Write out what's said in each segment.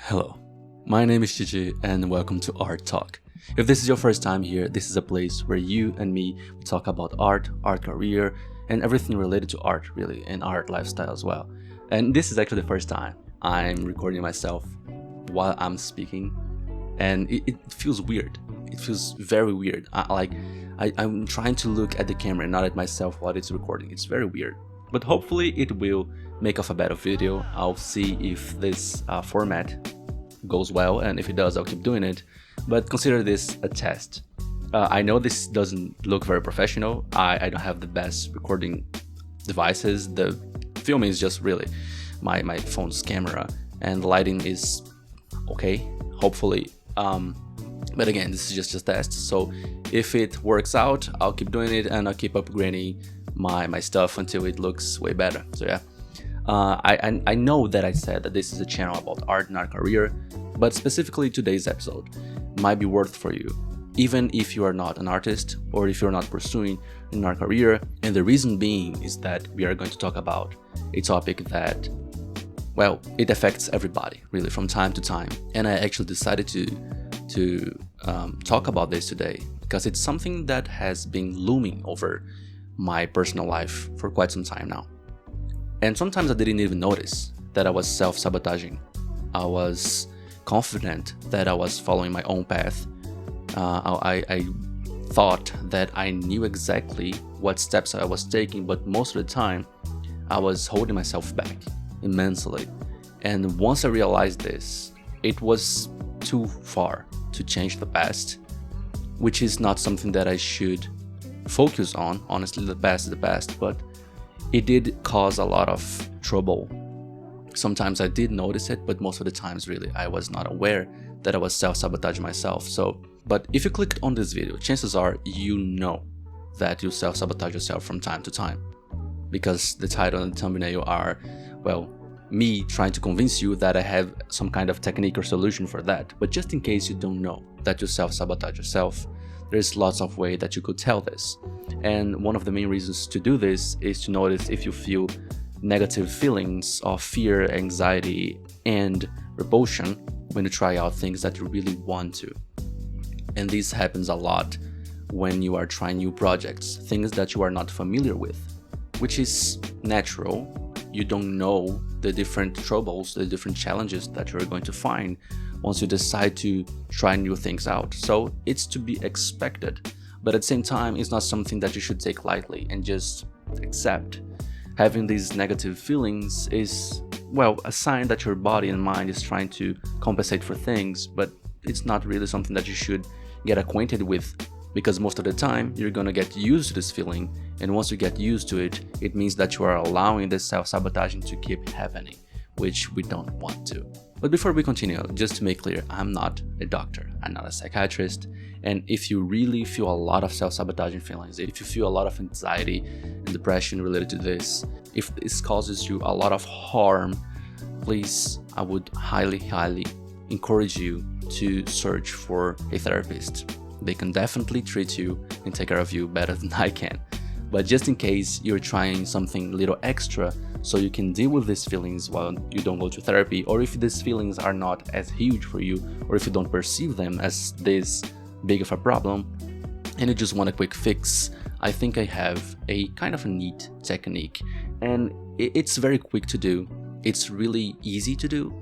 Hello, my name is Gigi and welcome to Art Talk. If this is your first time here, this is a place where you and me will talk about art career, and everything related to art really, and art lifestyle as well. And this is actually the first time I'm recording myself while I'm speaking, and it feels weird. It feels very weird. I'm trying to look at the camera, not at myself while it's recording. It's very weird. But hopefully it will make of a better video. I'll see if this format goes well, and if it does, I'll keep doing it. But consider this a test. I know this doesn't look very professional. I don't have the best recording devices. The filming is just really my phone's camera, and the lighting is okay, hopefully. But again, this is just a test. So if it works out, I'll keep doing it, and I'll keep upgrading my stuff until it looks way better. So yeah, I know that I said that this is a channel about art and art career, but specifically today's episode might be worth for you, even if you are not an artist or if you're not pursuing an art career. And the reason being is that we are going to talk about a topic that, well, it affects everybody really from time to time. And I actually decided to talk about this today because it's something that has been looming over my personal life for quite some time now. And sometimes I didn't even notice that I was self-sabotaging. I was confident that I was following my own path. I thought that I knew exactly what steps I was taking, but most of the time I was holding myself back immensely. And once I realized this, it was too far to change the past, which is not something that I should focus on. Honestly, the past is the past, but it did cause a lot of trouble. Sometimes I did notice it, but most of the times really I was not aware that I was self-sabotaging myself. But if you clicked on this video, chances are you know that you self-sabotage yourself from time to time, because the title and the thumbnail are, well, me trying to convince you that I have some kind of technique or solution for that. But just in case you don't know that you self-sabotage yourself, there's lots of ways that you could tell this. And one of the main reasons to do this is to notice if you feel negative feelings of fear, anxiety, and repulsion when you try out things that you really want to. And this happens a lot when you are trying new projects, things that you are not familiar with, which is natural. You don't know the different troubles, the different challenges that you're going to find once you decide to try new things out. So it's to be expected, but at the same time, it's not something that you should take lightly and just accept. Having these negative feelings is, well, a sign that your body and mind is trying to compensate for things, but it's not really something that you should get acquainted with, because most of the time you're gonna get used to this feeling, and once you get used to it, it means that you are allowing this self-sabotaging to keep happening, which we don't want to. But before we continue, just to make clear, I'm not a doctor, I'm not a psychiatrist, and if you really feel a lot of self-sabotaging feelings, if you feel a lot of anxiety and depression related to this, if this causes you a lot of harm, please, I would highly encourage you to search for a therapist. They can definitely treat you and take care of you better than I can. But just in case you're trying something little extra so you can deal with these feelings while you don't go to therapy, or if these feelings are not as huge for you, or if you don't perceive them as this big of a problem, and you just want a quick fix, I think I have a kind of a neat technique. And it's very quick to do. It's really easy to do.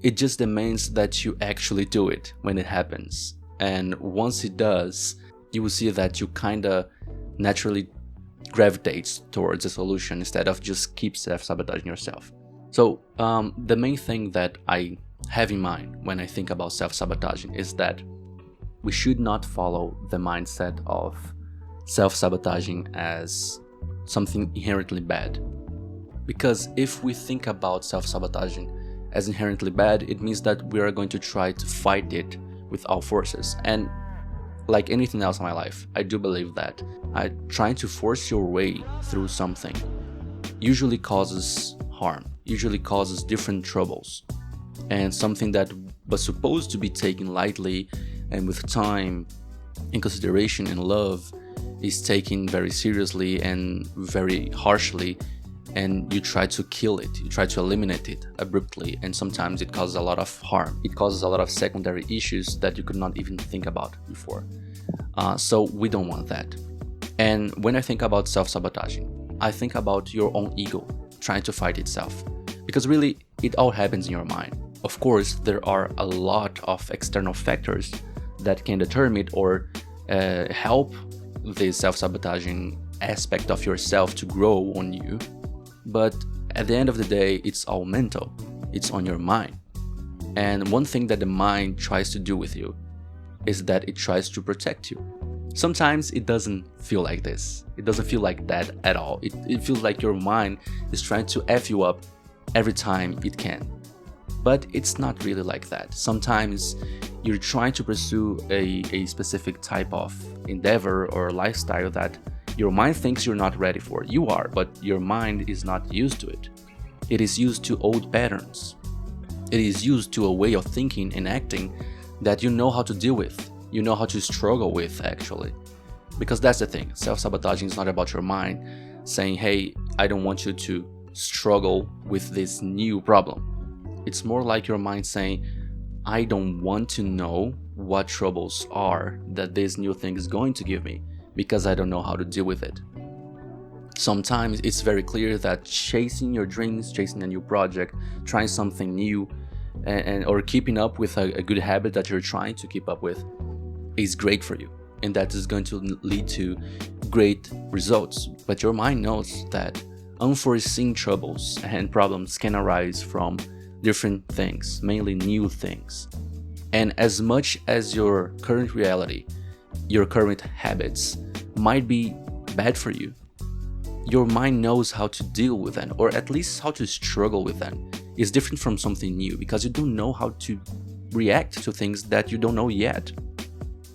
It just demands that you actually do it when it happens. And once it does, you will see that you kind of naturally gravitates towards a solution instead of just keep self-sabotaging yourself. So the main thing that I have in mind when I think about self-sabotaging is that we should not follow the mindset of self-sabotaging as something inherently bad. Because if we think about self-sabotaging as inherently bad, it means that we are going to try to fight it with all forces. And like anything else in my life, I do believe that trying to force your way through something usually causes harm, usually causes different troubles. And something that was supposed to be taken lightly and with time and consideration and love is taken very seriously and very harshly, and you try to kill it, you try to eliminate it abruptly, and sometimes it causes a lot of harm. It causes a lot of secondary issues that you could not even think about before. So we don't want that. And when I think about self-sabotaging, I think about your own ego trying to fight itself, because really it all happens in your mind. Of course, there are a lot of external factors that can determine it or help the self-sabotaging aspect of yourself to grow on you. But at the end of the day, it's all mental. It's on your mind. And one thing that the mind tries to do with you is that it tries to protect you. Sometimes it doesn't feel like this. It doesn't feel like that at all. It feels like your mind is trying to F you up every time it can. But it's not really like that. Sometimes you're trying to pursue a specific type of endeavor or lifestyle that your mind thinks you're not ready for. You are, but your mind is not used to it. It is used to old patterns. It is used to a way of thinking and acting that you know how to deal with. You know how to struggle with, actually. Because that's the thing. Self-sabotaging is not about your mind saying, hey, I don't want you to struggle with this new problem. It's more like your mind saying, I don't want to know what troubles are that this new thing is going to give me, because I don't know how to deal with it. Sometimes it's very clear that chasing your dreams, chasing a new project, trying something new, or keeping up with a good habit that you're trying to keep up with is great for you, and that is going to lead to great results. But your mind knows that unforeseen troubles and problems can arise from different things, mainly new things. And as much as your current reality, your current habits might be bad for you, your mind knows how to deal with them, or at least how to struggle with them. It's different from something new because you don't know how to react to things that you don't know yet.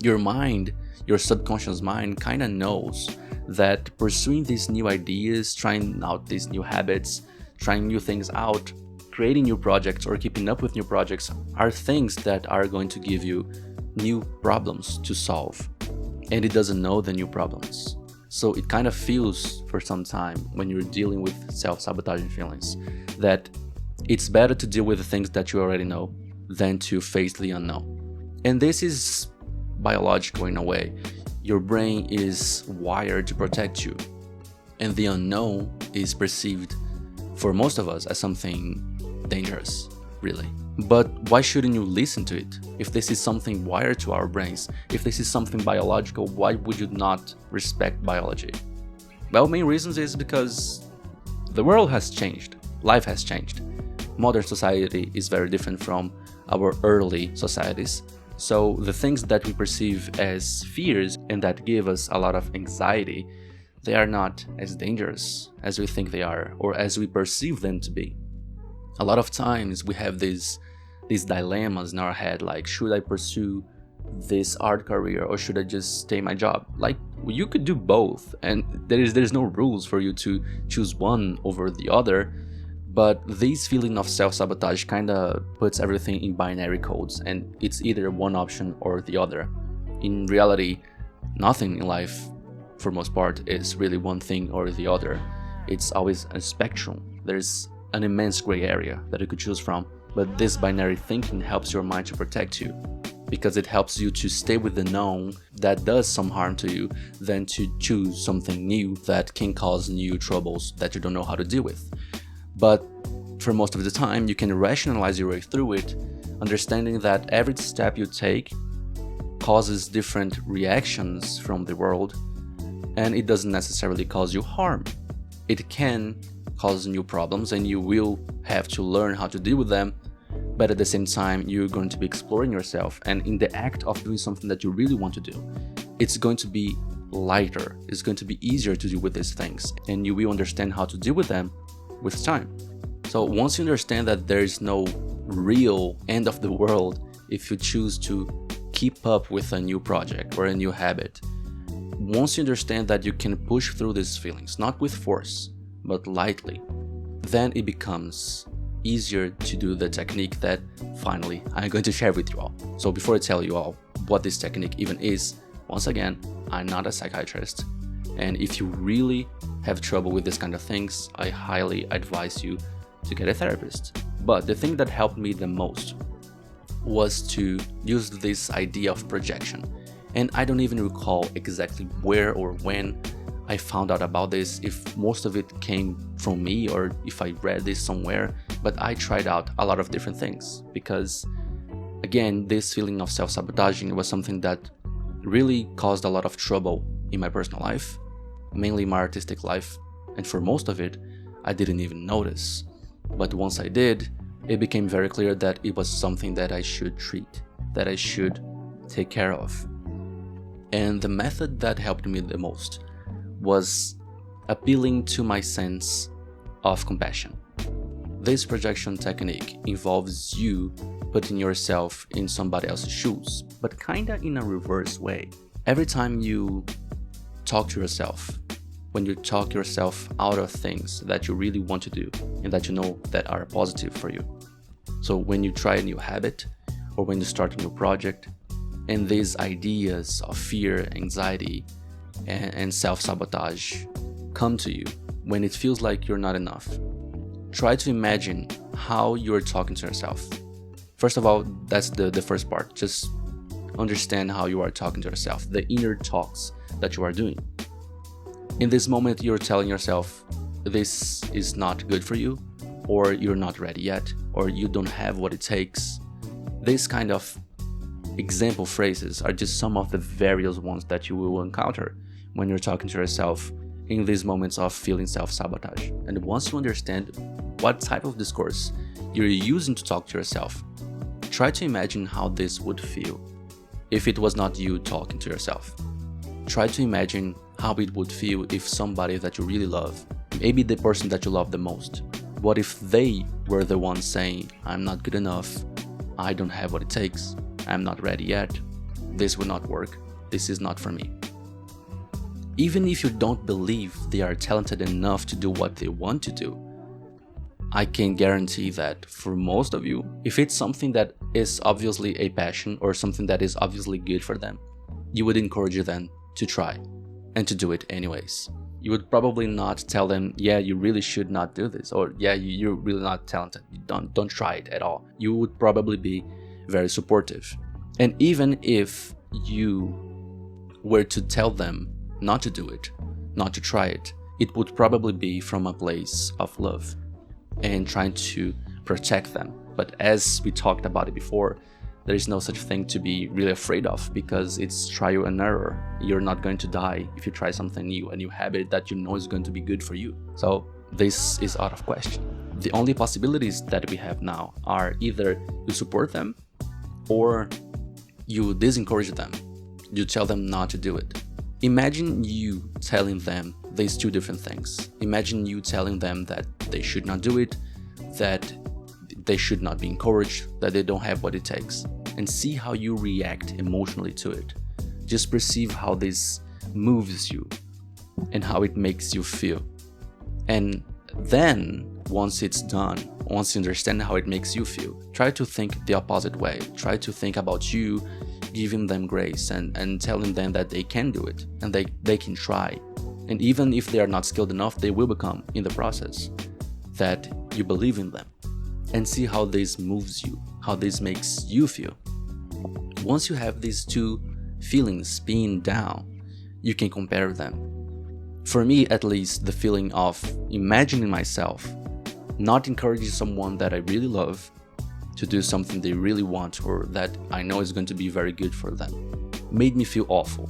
Your mind, your subconscious mind, kind of knows that pursuing these new ideas, trying out these new habits, trying new things out, creating new projects or keeping up with new projects are things that are going to give you new problems to solve. And it doesn't know the new problems. So it kind of feels for some time when you're dealing with self-sabotaging feelings that it's better to deal with the things that you already know than to face the unknown. And this is biological in a way. Your brain is wired to protect you, and the unknown is perceived for most of us as something dangerous, really. But why shouldn't you listen to it? If this is something wired to our brains, if this is something biological, why would you not respect biology? Well, main reasons is because the world has changed, life has changed. Modern society is very different from our early societies. So the things that we perceive as fears and that give us a lot of anxiety, they are not as dangerous as we think they are or as we perceive them to be. A lot of times we have these dilemmas in our head, like, should I pursue this art career or should I just stay my job? Like, you could do both, and there's no rules for you to choose one over the other. But this feeling of self-sabotage kind of puts everything in binary codes, and it's either one option or the other. In reality, nothing in life, for most part, is really one thing or the other. It's always a spectrum. There's an immense gray area that you could choose from, but this binary thinking helps your mind to protect you, because it helps you to stay with the known that does some harm to you than to choose something new that can cause new troubles that you don't know how to deal with. But for most of the time, you can rationalize your way through it, understanding that every step you take causes different reactions from the world, and it doesn't necessarily cause you harm. It can cause new problems, and you will have to learn how to deal with them, but at the same time, you're going to be exploring yourself, and in the act of doing something that you really want to do, it's going to be lighter, it's going to be easier to deal with these things, and you will understand how to deal with them with time. So once you understand that there is no real end of the world if you choose to keep up with a new project or a new habit, once you understand that you can push through these feelings, not with force, but lightly, then it becomes easier to do the technique that finally I'm going to share with you all. So before I tell you all what this technique even is, once again, I'm not a psychiatrist. And if you really have trouble with this kind of things, I highly advise you to get a therapist. But the thing that helped me the most was to use this idea of projection. And I don't even recall exactly where or when I found out about this, if most of it came from me or if I read this somewhere, but I tried out a lot of different things because, again, this feeling of self-sabotaging was something that really caused a lot of trouble in my personal life, mainly my artistic life, and for most of it, I didn't even notice. But once I did, it became very clear that it was something that I should treat, that I should take care of. And the method that helped me the most was appealing to my sense of compassion. This projection technique involves you putting yourself in somebody else's shoes, but kinda in a reverse way. Every time you talk to yourself, when you talk yourself out of things that you really want to do and that you know that are positive for you. So when you try a new habit or when you start a new project and these ideas of fear, anxiety, and self-sabotage come to you when it feels like you're not enough, try to imagine how you're talking to yourself. First of all, that's the first part. Just understand how you are talking to yourself, the inner talks that you are doing. In this moment, you're telling yourself, this is not good for you, or you're not ready yet, or you don't have what it takes. This kind of example phrases are just some of the various ones that you will encounter when you're talking to yourself in these moments of feeling self-sabotage. And once you understand what type of discourse you're using to talk to yourself, try to imagine how this would feel if it was not you talking to yourself. Try to imagine how it would feel if somebody that you really love, maybe the person that you love the most, what if they were the ones saying, I'm not good enough, I don't have what it takes, I'm not ready yet, this will not work, this is not for me. Even if you don't believe they are talented enough to do what they want to do, I can guarantee that for most of you, if it's something that is obviously a passion or something that is obviously good for them, you would encourage them to try and to do it anyways. You would probably not tell them, yeah, you really should not do this, or yeah, you're really not talented, don't try it at all. You would probably be very supportive. And even if you were to tell them not to do it, not to try it, it would probably be from a place of love and trying to protect them. But as we talked about it before, there is no such thing to be really afraid of because it's trial and error. You're not going to die if you try something new, a new habit that you know is going to be good for you. So this is out of question. The only possibilities that we have now are either you support them or you disencourage them. You tell them not to do it. Imagine you telling them these two different things. Imagine you telling them that they should not do it, that they should not be encouraged, that they don't have what it takes, and see how you react emotionally to it. Just perceive how this moves you and how it makes you feel. And then, once it's done, once you understand how it makes you feel, try to think the opposite way. Try to think about you giving them grace and telling them that they can do it and they can try. And even if they are not skilled enough, they will become in the process, that you believe in them. And see how this moves you, how this makes you feel. Once you have these two feelings being down, you can compare them. For me, at least, the feeling of imagining myself not encouraging someone that I really love to do something they really want or that I know is going to be very good for them made me feel awful.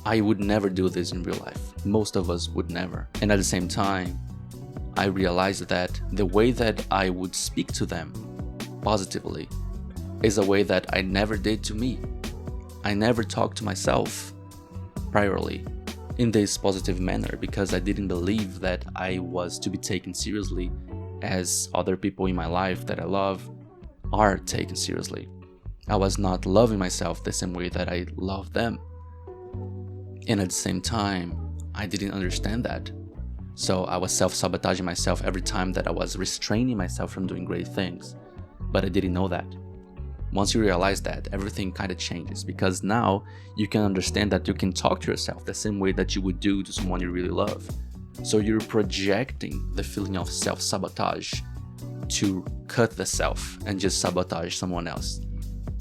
I would never do this in real life. Most of us would never. And at the same time, I realized that the way that I would speak to them positively is a way that I never did to me. I never talked to myself priorly in this positive manner because I didn't believe that I was to be taken seriously as other people in my life that I love are taken seriously. I was not loving myself the same way that I love them. And at the same time, I didn't understand that. So I was self-sabotaging myself every time that I was restraining myself from doing great things. But I didn't know that. Once you realize that, everything kind of changes because now you can understand that you can talk to yourself the same way that you would do to someone you really love. So you're projecting the feeling of self-sabotage to cut the self and just sabotage someone else.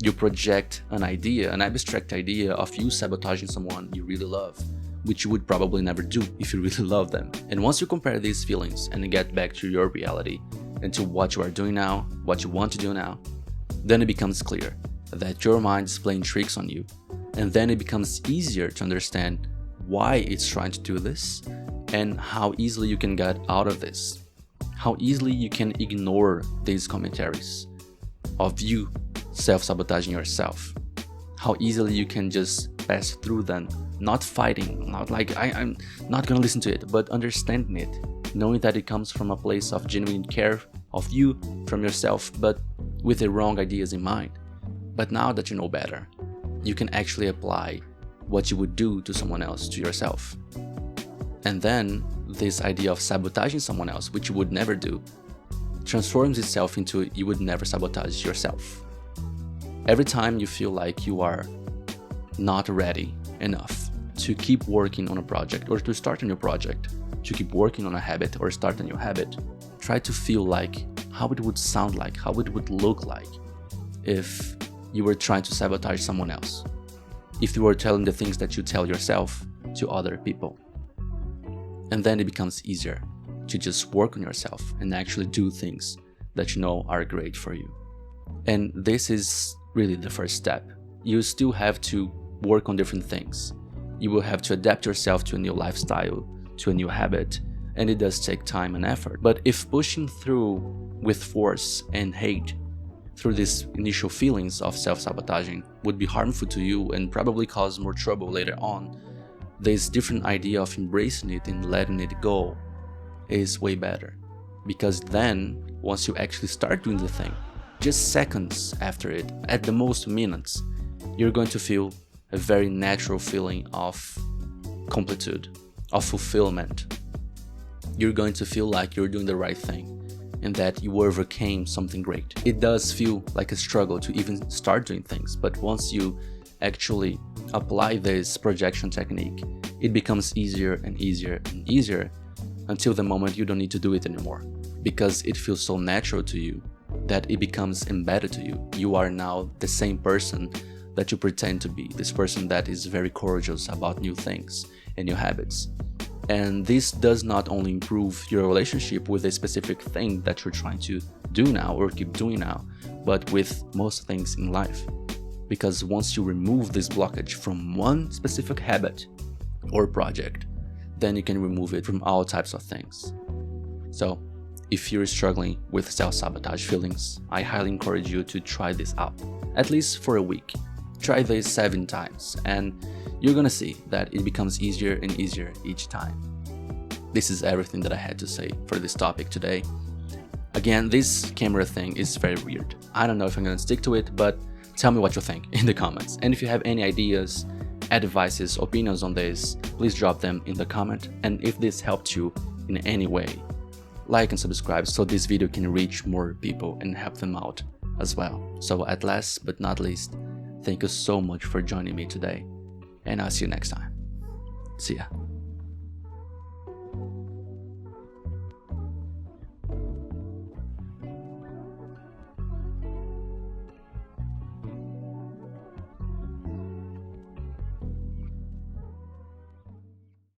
You project an idea, an abstract idea of you sabotaging someone you really love, which you would probably never do if you really love them. And once you compare these feelings and get back to your reality and to what you are doing now, what you want to do now, then it becomes clear that your mind is playing tricks on you. And then it becomes easier to understand why it's trying to do this and how easily you can get out of this. How easily you can ignore these commentaries of you self-sabotaging yourself. How easily you can just pass through them, not fighting, not like I'm not gonna listen to it, but understanding it, knowing that it comes from a place of genuine care of you, from yourself, but with the wrong ideas in mind. But now that you know better, you can actually apply what you would do to someone else to yourself. And then this idea of sabotaging someone else, which you would never do, transforms itself into you would never sabotage yourself. Every time you feel like you are not ready enough to keep working on a project or to start a new project, to keep working on a habit or start a new habit, try to feel like how it would sound like, how it would look like if you were trying to sabotage someone else. If you were telling the things that you tell yourself to other people. And then it becomes easier to just work on yourself and actually do things that you know are great for you. And this is really the first step. You still have to work on different things. You will have to adapt yourself to a new lifestyle, to a new habit, and it does take time and effort. But if pushing through with force and hate through these initial feelings of self-sabotaging would be harmful to you and probably cause more trouble later on, this different idea of embracing it and letting it go is way better. Because then, once you actually start doing the thing, just seconds after it, at the most minutes, you're going to feel a very natural feeling of completude, of fulfillment. You're going to feel like you're doing the right thing and that you overcame something great. It does feel like a struggle to even start doing things, but once you actually apply this projection technique, it becomes easier and easier and easier until the moment you don't need to do it anymore, because it feels so natural to you that it becomes embedded to you. You are now the same person that you pretend to be, this person that is very courageous about new things and new habits. And this does not only improve your relationship with a specific thing that you're trying to do now or keep doing now, but with most things in life. Because once you remove this blockage from one specific habit or project, then you can remove it from all types of things. So, if you're struggling with self-sabotage feelings, I highly encourage you to try this out, at least for a week. Try this 7 times, and you're gonna see that it becomes easier and easier each time. This is everything that I had to say for this topic today. Again, this camera thing is very weird. I don't know if I'm gonna stick to it, but tell me what you think in the comments. And if you have any ideas, advices, opinions on this, please drop them in the comment. And if this helped you in any way, like and subscribe so this video can reach more people and help them out as well. So at last but not least, thank you so much for joining me today, and I'll see you next time. See ya.